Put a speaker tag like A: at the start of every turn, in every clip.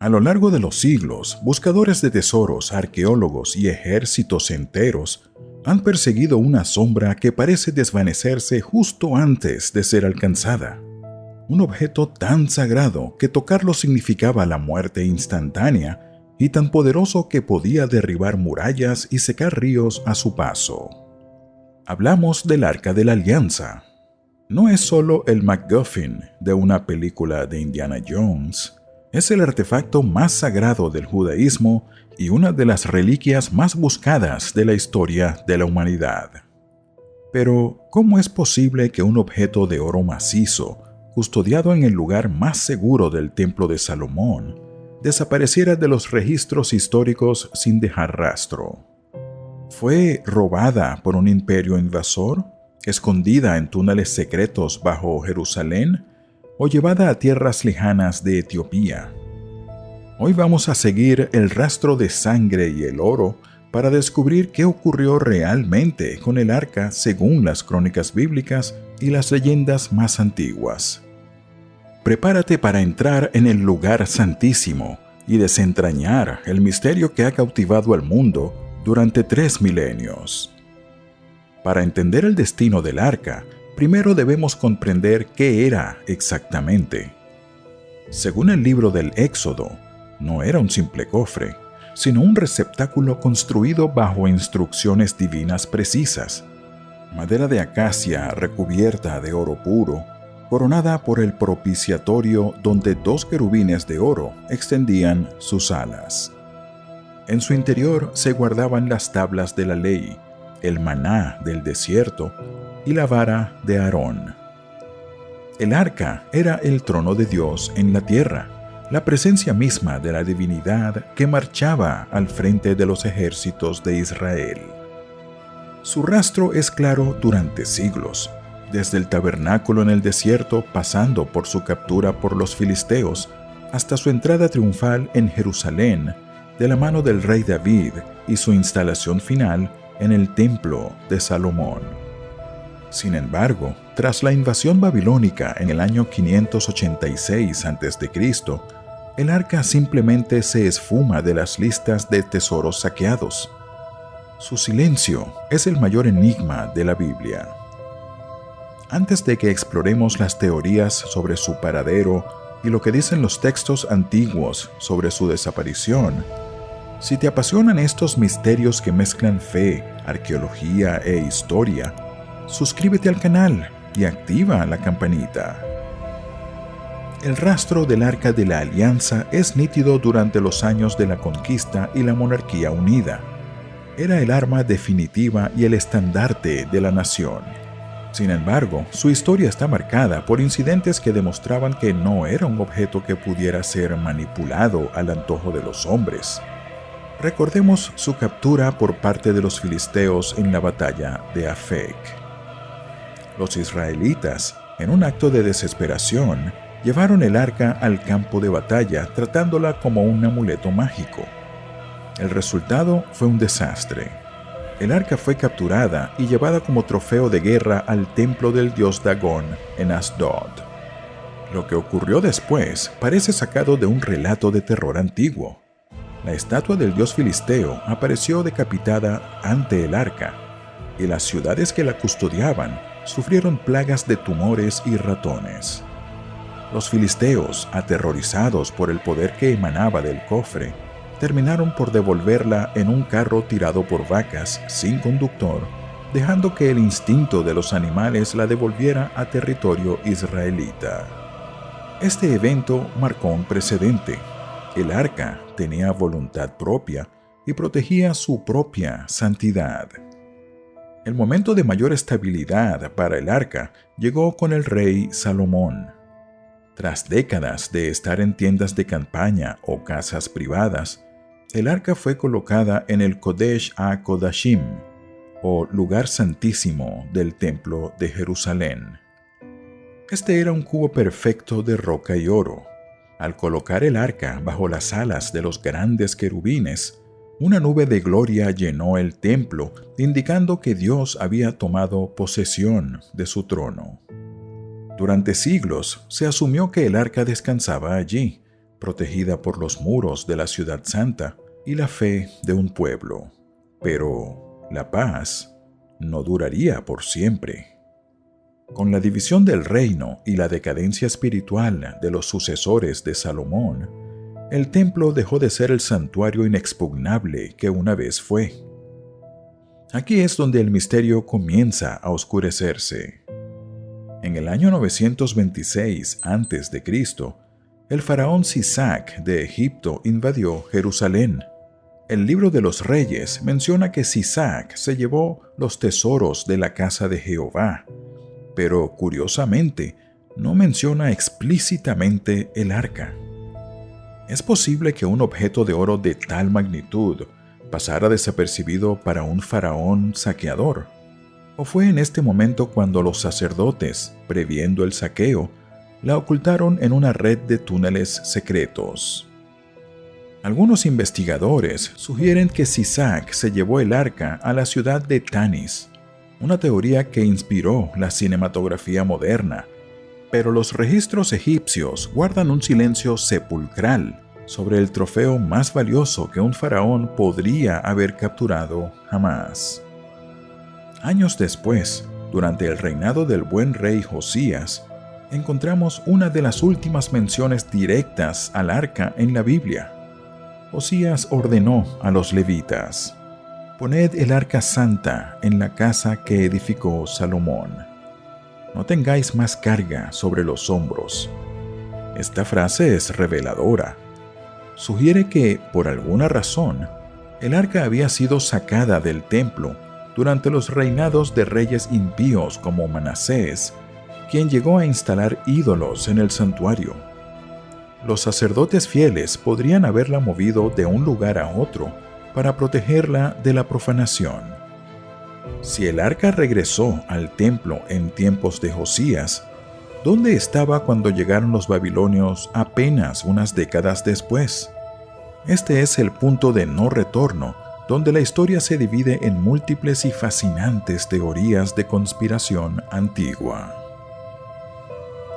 A: A lo largo de los siglos, buscadores de tesoros, arqueólogos y ejércitos enteros han perseguido una sombra que parece desvanecerse justo antes de ser alcanzada. Un objeto tan sagrado que tocarlo significaba la muerte instantánea y tan poderoso que podía derribar murallas y secar ríos a su paso. Hablamos del Arca de la Alianza. No es solo el MacGuffin de una película de Indiana Jones. Es el artefacto más sagrado del judaísmo y una de las reliquias más buscadas de la historia de la humanidad. Pero, ¿cómo es posible que un objeto de oro macizo, custodiado en el lugar más seguro del Templo de Salomón, desapareciera de los registros históricos sin dejar rastro? ¿Fue robada por un imperio invasor, escondida en túneles secretos bajo Jerusalén, o llevada a tierras lejanas de Etiopía? Hoy vamos a seguir el rastro de sangre y el oro para descubrir qué ocurrió realmente con el arca según las crónicas bíblicas y las leyendas más antiguas. Prepárate para entrar en el lugar santísimo y desentrañar el misterio que ha cautivado al mundo durante 3 milenios. Para entender el destino del arca, primero debemos comprender qué era exactamente. Según el libro del Éxodo, no era un simple cofre, sino un receptáculo construido bajo instrucciones divinas precisas. Madera de acacia recubierta de oro puro, coronada por el propiciatorio donde 2 querubines de oro extendían sus alas. En su interior se guardaban las tablas de la ley, el maná del desierto y la vara de Aarón. El arca era el trono de Dios en la tierra, la presencia misma de la divinidad que marchaba al frente de los ejércitos de Israel. Su rastro es claro durante siglos, desde el tabernáculo en el desierto pasando por su captura por los filisteos, hasta su entrada triunfal en Jerusalén, de la mano del rey David y su instalación final en el Templo de Salomón. Sin embargo, tras la invasión babilónica en el año 586 a.C., el arca simplemente se esfuma de las listas de tesoros saqueados. Su silencio es el mayor enigma de la Biblia. Antes de que exploremos las teorías sobre su paradero y lo que dicen los textos antiguos sobre su desaparición, si te apasionan estos misterios que mezclan fe, arqueología e historia, suscríbete al canal y activa la campanita. El rastro del Arca de la Alianza es nítido durante los años de la conquista y la monarquía unida. Era el arma definitiva y el estandarte de la nación. Sin embargo, su historia está marcada por incidentes que demostraban que no era un objeto que pudiera ser manipulado al antojo de los hombres. Recordemos su captura por parte de los filisteos en la batalla de Afec. Los israelitas, en un acto de desesperación, llevaron el arca al campo de batalla tratándola como un amuleto mágico. El resultado fue un desastre. El arca fue capturada y llevada como trofeo de guerra al templo del dios Dagón en Asdod. Lo que ocurrió después parece sacado de un relato de terror antiguo. La estatua del dios filisteo apareció decapitada ante el arca, y las ciudades que la custodiaban sufrieron plagas de tumores y ratones. Los filisteos, aterrorizados por el poder que emanaba del cofre, terminaron por devolverla en un carro tirado por vacas sin conductor, dejando que el instinto de los animales la devolviera a territorio israelita. Este evento marcó un precedente. El arca tenía voluntad propia y protegía su propia santidad. El momento de mayor estabilidad para el arca llegó con el rey Salomón. Tras décadas de estar en tiendas de campaña o casas privadas, el arca fue colocada en el Kodesh HaKodashim, o lugar santísimo del templo de Jerusalén. Este era un cubo perfecto de roca y oro. Al colocar el arca bajo las alas de los grandes querubines, una nube de gloria llenó el templo, indicando que Dios había tomado posesión de su trono. Durante siglos se asumió que el arca descansaba allí, protegida por los muros de la ciudad santa y la fe de un pueblo. Pero la paz no duraría por siempre. Con la división del reino y la decadencia espiritual de los sucesores de Salomón, el templo dejó de ser el santuario inexpugnable que una vez fue. Aquí es donde el misterio comienza a oscurecerse. En el año 926 a.C., el faraón Sisac de Egipto invadió Jerusalén. El libro de los Reyes menciona que Sisac se llevó los tesoros de la casa de Jehová, pero curiosamente no menciona explícitamente el arca. ¿Es posible que un objeto de oro de tal magnitud pasara desapercibido para un faraón saqueador? ¿O fue en este momento cuando los sacerdotes, previendo el saqueo, la ocultaron en una red de túneles secretos? Algunos investigadores sugieren que Sisac se llevó el arca a la ciudad de Tanis, una teoría que inspiró la cinematografía moderna, pero los registros egipcios guardan un silencio sepulcral sobre el trofeo más valioso que un faraón podría haber capturado jamás. Años después, durante el reinado del buen rey Josías, encontramos una de las últimas menciones directas al arca en la Biblia. Josías ordenó a los levitas: «Poned el arca santa en la casa que edificó Salomón. No tengáis más carga sobre los hombros». Esta frase es reveladora. Sugiere que, por alguna razón, el arca había sido sacada del templo durante los reinados de reyes impíos como Manasés, quien llegó a instalar ídolos en el santuario. Los sacerdotes fieles podrían haberla movido de un lugar a otro para protegerla de la profanación. Si el arca regresó al templo en tiempos de Josías, ¿dónde estaba cuando llegaron los babilonios apenas unas décadas después? Este es el punto de no retorno, donde la historia se divide en múltiples y fascinantes teorías de conspiración antigua.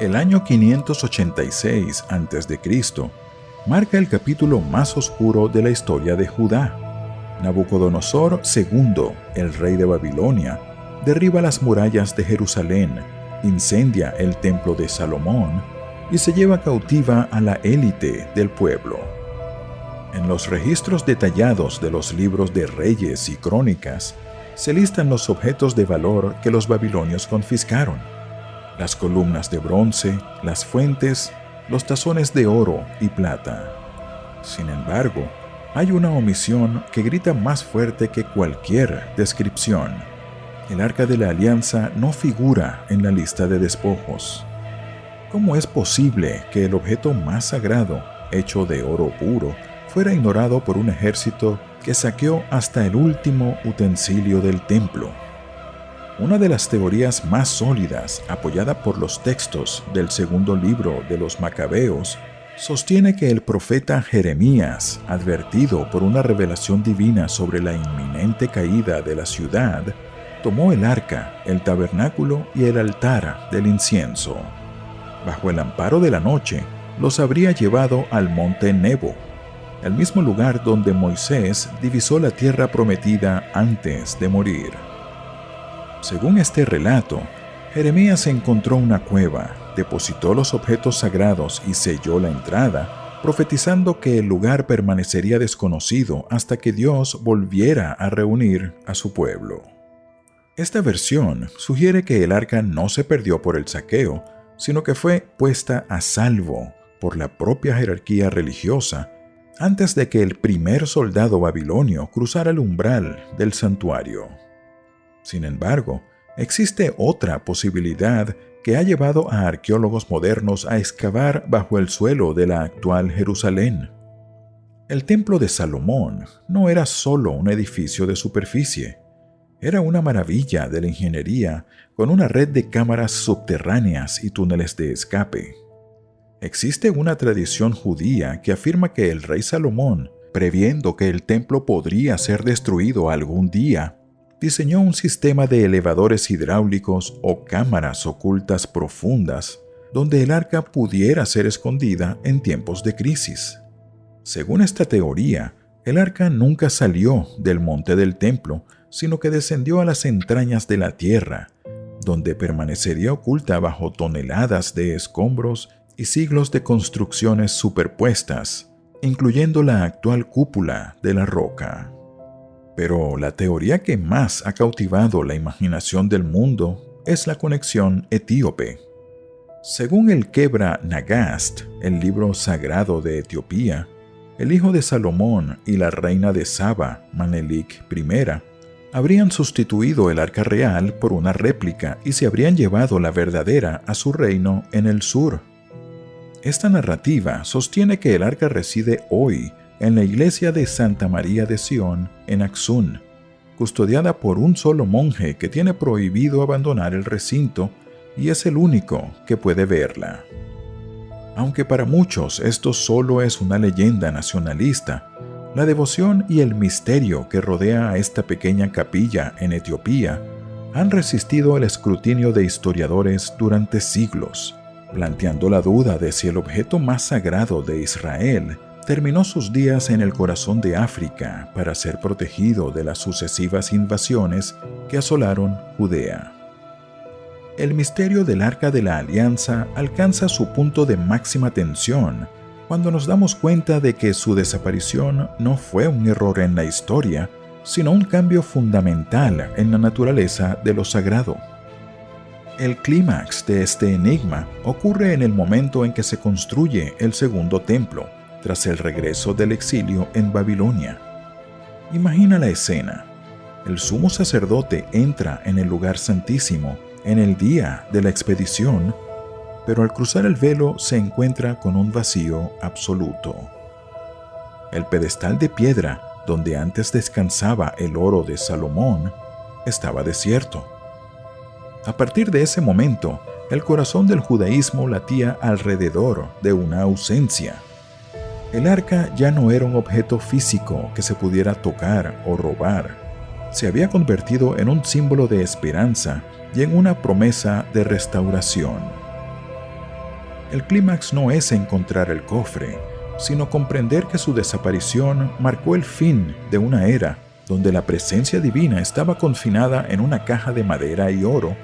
A: El año 586 a.C. marca el capítulo más oscuro de la historia de Judá. Nabucodonosor II, el rey de Babilonia, derriba las murallas de Jerusalén, incendia el templo de Salomón y se lleva cautiva a la élite del pueblo. En los registros detallados de los libros de Reyes y Crónicas, se listan los objetos de valor que los babilonios confiscaron: las columnas de bronce, las fuentes, los tazones de oro y plata. Sin embargo, hay una omisión que grita más fuerte que cualquier descripción. El Arca de la Alianza no figura en la lista de despojos. ¿Cómo es posible que el objeto más sagrado, hecho de oro puro, fuera ignorado por un ejército que saqueó hasta el último utensilio del templo? Una de las teorías más sólidas, apoyada por los textos del segundo libro de los Macabeos, sostiene que el profeta Jeremías, advertido por una revelación divina sobre la inminente caída de la ciudad, tomó el arca, el tabernáculo y el altar del incienso. Bajo el amparo de la noche, los habría llevado al monte Nebo, el mismo lugar donde Moisés divisó la tierra prometida antes de morir. Según este relato, Jeremías encontró una cueva, depositó los objetos sagrados y selló la entrada, profetizando que el lugar permanecería desconocido hasta que Dios volviera a reunir a su pueblo. Esta versión sugiere que el arca no se perdió por el saqueo, sino que fue puesta a salvo por la propia jerarquía religiosa antes de que el primer soldado babilonio cruzara el umbral del santuario. Sin embargo, existe otra posibilidad que ha llevado a arqueólogos modernos a excavar bajo el suelo de la actual Jerusalén. El Templo de Salomón no era solo un edificio de superficie, era una maravilla de la ingeniería con una red de cámaras subterráneas y túneles de escape. Existe una tradición judía que afirma que el rey Salomón, previendo que el templo podría ser destruido algún día, diseñó un sistema de elevadores hidráulicos o cámaras ocultas profundas donde el arca pudiera ser escondida en tiempos de crisis. Según esta teoría, el arca nunca salió del monte del templo, sino que descendió a las entrañas de la tierra, donde permanecería oculta bajo toneladas de escombros y siglos de construcciones superpuestas, incluyendo la actual cúpula de la roca. Pero la teoría que más ha cautivado la imaginación del mundo es la conexión etíope. Según el Kebra Nagast, el libro sagrado de Etiopía, el hijo de Salomón y la reina de Saba, Manelik I, habrían sustituido el arca real por una réplica y se habrían llevado la verdadera a su reino en el sur. Esta narrativa sostiene que el arca reside hoy en la iglesia de Santa María de Sion en Axún, custodiada por un solo monje que tiene prohibido abandonar el recinto y es el único que puede verla. Aunque para muchos esto solo es una leyenda nacionalista, la devoción y el misterio que rodea a esta pequeña capilla en Etiopía han resistido el escrutinio de historiadores durante siglos, planteando la duda de si el objeto más sagrado de Israel terminó sus días en el corazón de África para ser protegido de las sucesivas invasiones que asolaron Judea. El misterio del Arca de la Alianza alcanza su punto de máxima tensión cuando nos damos cuenta de que su desaparición no fue un error en la historia, sino un cambio fundamental en la naturaleza de lo sagrado. El clímax de este enigma ocurre en el momento en que se construye el segundo templo, tras el regreso del exilio en Babilonia. Imagina la escena. El sumo sacerdote entra en el lugar santísimo en el día de la expedición, pero al cruzar el velo se encuentra con un vacío absoluto. El pedestal de piedra donde antes descansaba el oro de Salomón estaba desierto. A partir de ese momento, el corazón del judaísmo latía alrededor de una ausencia. El arca ya no era un objeto físico que se pudiera tocar o robar. Se había convertido en un símbolo de esperanza y en una promesa de restauración. El clímax no es encontrar el cofre, sino comprender que su desaparición marcó el fin de una era donde la presencia divina estaba confinada en una caja de madera y oro,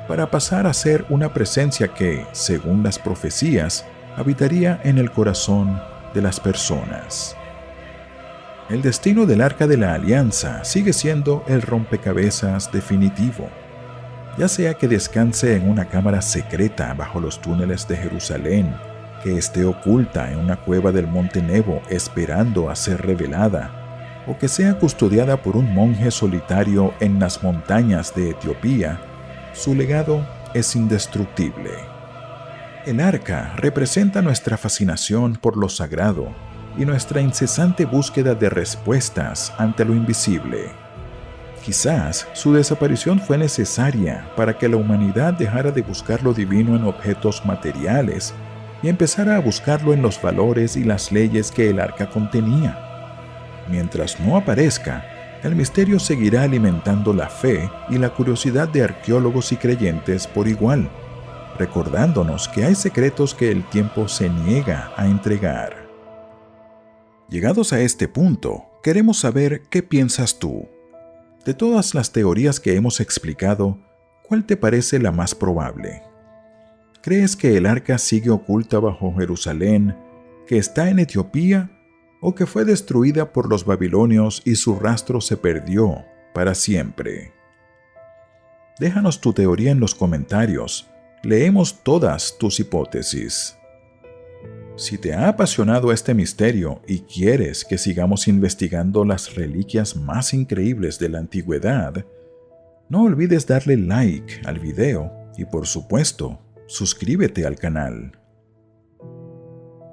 A: para pasar a ser una presencia que, según las profecías, habitaría en el corazón de las personas. El destino del Arca de la Alianza sigue siendo el rompecabezas definitivo, ya sea que descanse en una cámara secreta bajo los túneles de Jerusalén, que esté oculta en una cueva del Monte Nebo esperando a ser revelada, o que sea custodiada por un monje solitario en las montañas de Etiopía, su legado es indestructible. El arca representa nuestra fascinación por lo sagrado y nuestra incesante búsqueda de respuestas ante lo invisible. Quizás su desaparición fue necesaria para que la humanidad dejara de buscar lo divino en objetos materiales y empezara a buscarlo en los valores y las leyes que el arca contenía. Mientras no aparezca, el misterio seguirá alimentando la fe y la curiosidad de arqueólogos y creyentes por igual, recordándonos que hay secretos que el tiempo se niega a entregar. Llegados a este punto, queremos saber qué piensas tú. De todas las teorías que hemos explicado, ¿cuál te parece la más probable? ¿Crees que el arca sigue oculta bajo Jerusalén, que está en Etiopía, o que fue destruida por los babilonios y su rastro se perdió para siempre? Déjanos tu teoría en los comentarios. Leemos todas tus hipótesis. Si te ha apasionado este misterio y quieres que sigamos investigando las reliquias más increíbles de la antigüedad, no olvides darle like al video y, por supuesto, suscríbete al canal.